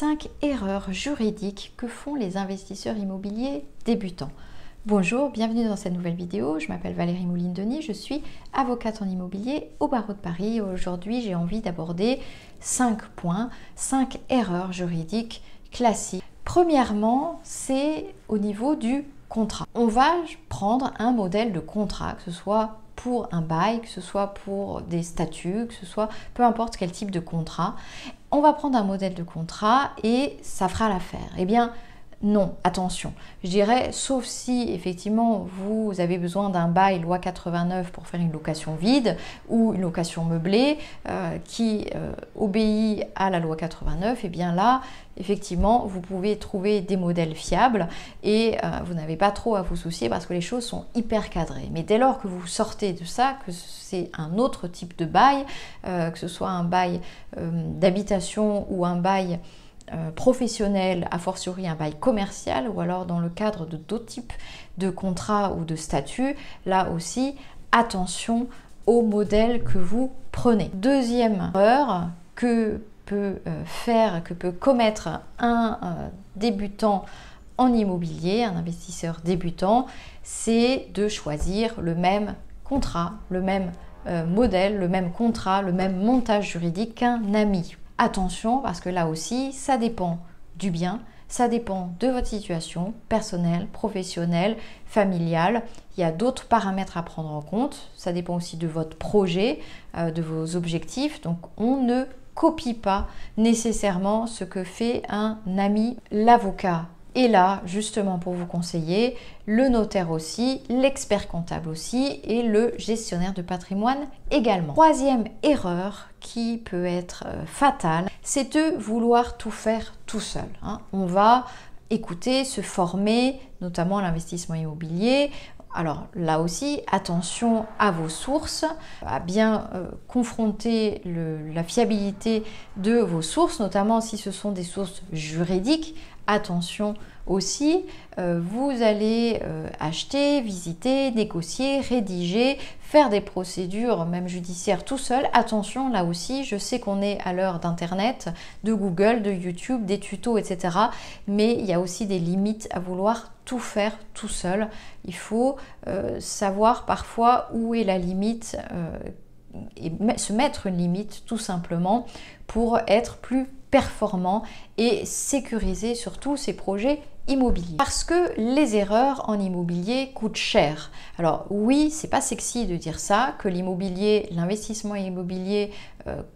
5 erreurs juridiques que font les investisseurs immobiliers débutants. Bonjour, bienvenue dans cette nouvelle vidéo. Je m'appelle Valérie Mouline-Denis, je suis avocate en immobilier au barreau de Paris. Aujourd'hui, j'ai envie d'aborder 5 points, 5 erreurs juridiques classiques. Premièrement, c'est au niveau du contrat. On va prendre un modèle de contrat, que ce soit pour un bail, que ce soit pour des statuts, que ce soit peu importe quel type de contrat. On va prendre un modèle de contrat et ça fera l'affaire. Eh bien, non, attention. Je dirais, sauf si effectivement vous avez besoin d'un bail loi 89 pour faire une location vide ou une location meublée qui obéit à la loi 89, eh bien là, effectivement, vous pouvez trouver des modèles fiables et vous n'avez pas trop à vous soucier parce que les choses sont hyper cadrées. Mais dès lors que vous sortez de ça, que c'est un autre type de bail, que ce soit un bail d'habitation ou un bail professionnel, a fortiori un bail commercial ou alors dans le cadre de d'autres types de contrats ou de statuts, là aussi, attention au modèle que vous prenez. Deuxième erreur que peut commettre un débutant en immobilier, un investisseur débutant, c'est de choisir le même contrat, le même modèle, le même contrat, le même montage juridique qu'un ami. Attention, parce que là aussi, ça dépend du bien, ça dépend de votre situation personnelle, professionnelle, familiale. Il y a d'autres paramètres à prendre en compte. Ça dépend aussi de votre projet, de vos objectifs. Donc, on ne copie pas nécessairement ce que fait un ami. L'avocat est là justement pour vous conseiller, le notaire aussi, l'expert comptable aussi et le gestionnaire de patrimoine également. Troisième erreur qui peut être fatale, c'est de vouloir tout faire tout seul. On va écouter, se former, notamment à l'investissement immobilier. Alors là aussi, attention à vos sources, à bien confronter la fiabilité de vos sources, notamment si ce sont des sources juridiques. Attention aussi, vous allez acheter, visiter, négocier, rédiger, faire des procédures même judiciaires tout seul. Attention, là aussi, je sais qu'on est à l'heure d'Internet, de Google, de YouTube, des tutos, etc. Mais il y a aussi des limites à vouloir tout faire tout seul. Il faut savoir parfois où est la limite et se mettre une limite tout simplement pour être plus performant et sécuriser surtout ses projets immobiliers. Parce que les erreurs en immobilier coûtent cher. Alors oui, c'est pas sexy de dire ça, que l'immobilier, l'investissement immobilier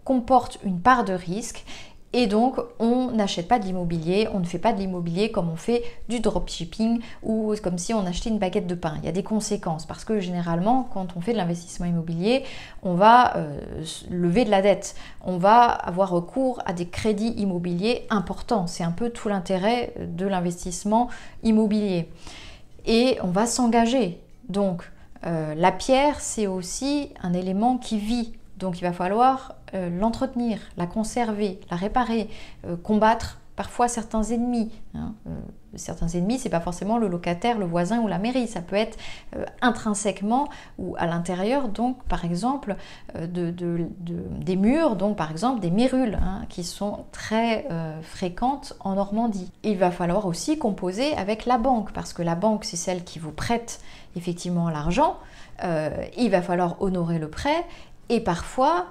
comporte une part de risque. Et donc, on n'achète pas de l'immobilier, on ne fait pas de l'immobilier comme on fait du dropshipping ou comme si on achetait une baguette de pain. Il y a des conséquences parce que généralement, quand on fait de l'investissement immobilier, on va lever de la dette. On va avoir recours à des crédits immobiliers importants. C'est un peu tout l'intérêt de l'investissement immobilier. Et on va s'engager. Donc, la pierre, c'est aussi un élément qui vit. Donc il va falloir l'entretenir, la conserver, la réparer, combattre parfois certains ennemis. Certains ennemis, c'est pas forcément le locataire, le voisin ou la mairie, ça peut être intrinsèquement ou à l'intérieur, donc par exemple des murs, donc par exemple des mérules qui sont très fréquentes en Normandie. Il va falloir aussi composer avec la banque, parce que la banque c'est celle qui vous prête effectivement l'argent, il va falloir honorer le prêt. Et parfois,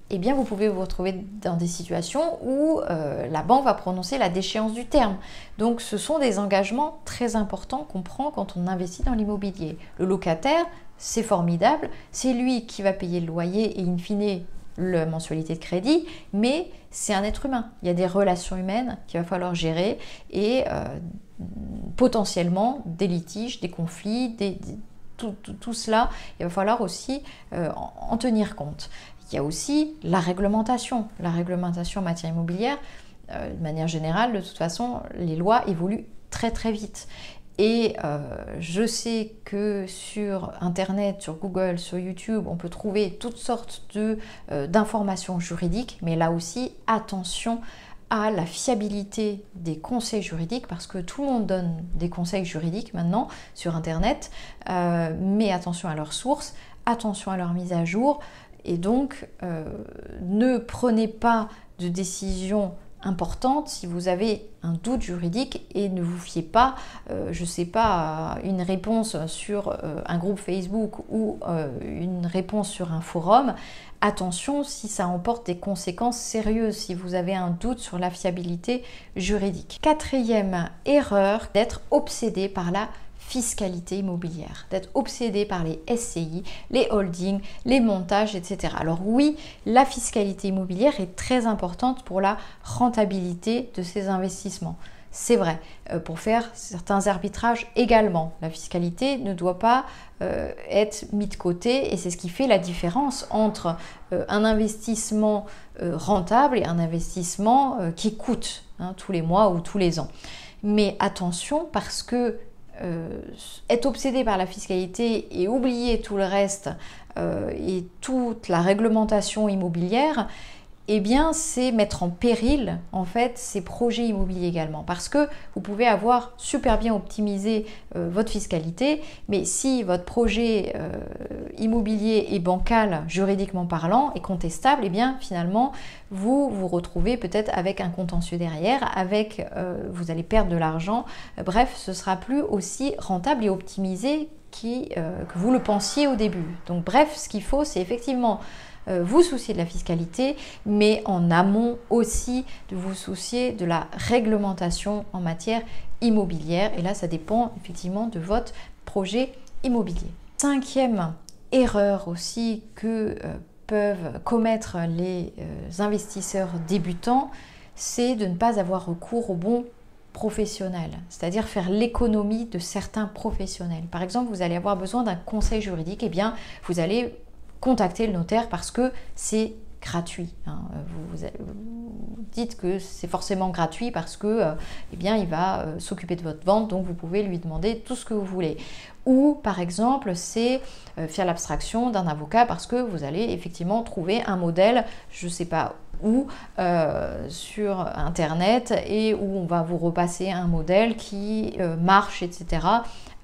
eh bien, vous pouvez vous retrouver dans des situations où la banque va prononcer la déchéance du terme. Donc, ce sont des engagements très importants qu'on prend quand on investit dans l'immobilier. Le locataire, c'est formidable, c'est lui qui va payer le loyer et in fine la mensualité de crédit, mais c'est un être humain. Il y a des relations humaines qu'il va falloir gérer et potentiellement des litiges, des conflits, tout cela, il va falloir aussi en tenir compte. Il y a aussi la réglementation en matière immobilière. De manière générale, de toute façon, les lois évoluent très très vite. Et je sais que sur Internet, sur Google, sur YouTube, on peut trouver toutes sortes d'informations juridiques, mais là aussi, attention à la fiabilité des conseils juridiques, parce que tout le monde donne des conseils juridiques maintenant sur Internet, mais attention à leurs sources, attention à leur mise à jour, et donc ne prenez pas de décisions importante si vous avez un doute juridique et ne vous fiez pas, je ne sais pas, à une réponse sur un groupe Facebook ou une réponse sur un forum. Attention si ça emporte des conséquences sérieuses, si vous avez un doute sur la fiabilité juridique. Quatrième erreur, d'être obsédé par la fiscalité immobilière, d'être obsédé par les SCI, les holdings, les montages, etc. Alors oui, la fiscalité immobilière est très importante pour la rentabilité de ces investissements. C'est vrai, pour faire certains arbitrages également. La fiscalité ne doit pas être mise de côté et c'est ce qui fait la différence entre un investissement rentable et un investissement qui coûte tous les mois ou tous les ans. Mais attention parce que être obsédé par la fiscalité et oublier tout le reste et toute la réglementation immobilière, eh bien c'est mettre en péril en fait ces projets immobiliers également, parce que vous pouvez avoir super bien optimisé votre fiscalité, mais si votre projet immobilier est bancal juridiquement parlant et contestable, eh bien finalement vous vous retrouvez peut-être avec un contentieux derrière, vous allez perdre de l'argent, bref ce sera plus aussi rentable et optimisé que vous le pensiez au début. Donc bref, ce qu'il faut c'est effectivement vous soucier de la fiscalité, mais en amont aussi de vous soucier de la réglementation en matière immobilière. Et là, ça dépend effectivement de votre projet immobilier. Cinquième erreur aussi que peuvent commettre les investisseurs débutants, c'est de ne pas avoir recours aux bons professionnels, c'est-à-dire faire l'économie de certains professionnels. Par exemple, vous allez avoir besoin d'un conseil juridique, et bien vous allez contacter le notaire parce que c'est gratuit. Vous dites que c'est forcément gratuit parce que eh bien, il va s'occuper de votre vente, donc vous pouvez lui demander tout ce que vous voulez. Ou par exemple, c'est faire l'abstraction d'un avocat parce que vous allez effectivement trouver un modèle, je ne sais pas où, sur internet, et où on va vous repasser un modèle qui marche, etc.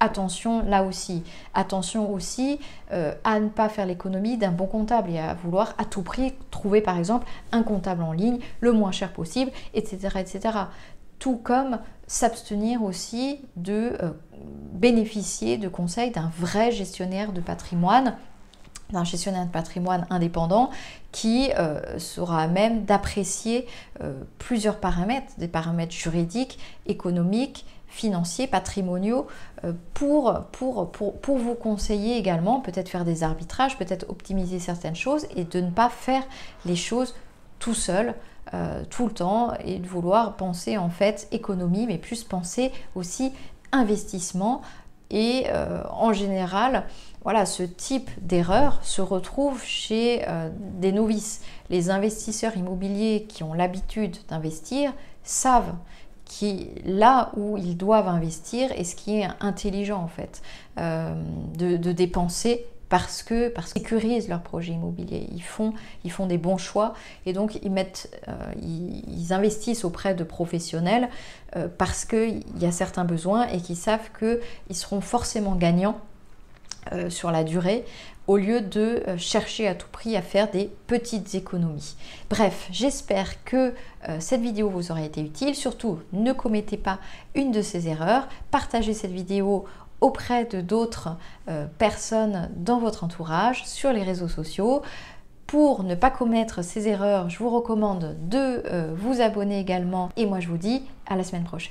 Attention là aussi, attention aussi à ne pas faire l'économie d'un bon comptable et à vouloir à tout prix trouver par exemple un comptable en ligne le moins cher possible, etc. etc. Tout comme s'abstenir aussi de bénéficier de conseils d'un vrai gestionnaire de patrimoine, d'un gestionnaire de patrimoine indépendant qui sera à même d'apprécier plusieurs paramètres, des paramètres juridiques, économiques, financiers, patrimoniaux, pour vous conseiller également, peut-être faire des arbitrages, peut-être optimiser certaines choses et de ne pas faire les choses tout seul, tout le temps, et de vouloir penser en fait économie, mais plus penser aussi investissement. Et en général, voilà, ce type d'erreur se retrouve chez des novices. Les investisseurs immobiliers qui ont l'habitude d'investir savent là où ils doivent investir et ce qui est intelligent en fait, de dépenser parce qu'ils sécurisent leur projet immobilier, ils font des bons choix et donc ils investissent auprès de professionnels parce qu'il y a certains besoins et qu'ils savent qu'ils seront forcément gagnants sur la durée, au lieu de chercher à tout prix à faire des petites économies. Bref, j'espère que cette vidéo vous aura été utile. Surtout, ne commettez pas une de ces erreurs. Partagez cette vidéo auprès de d'autres personnes dans votre entourage, sur les réseaux sociaux. Pour ne pas commettre ces erreurs, je vous recommande de vous abonner également. Et moi, je vous dis à la semaine prochaine.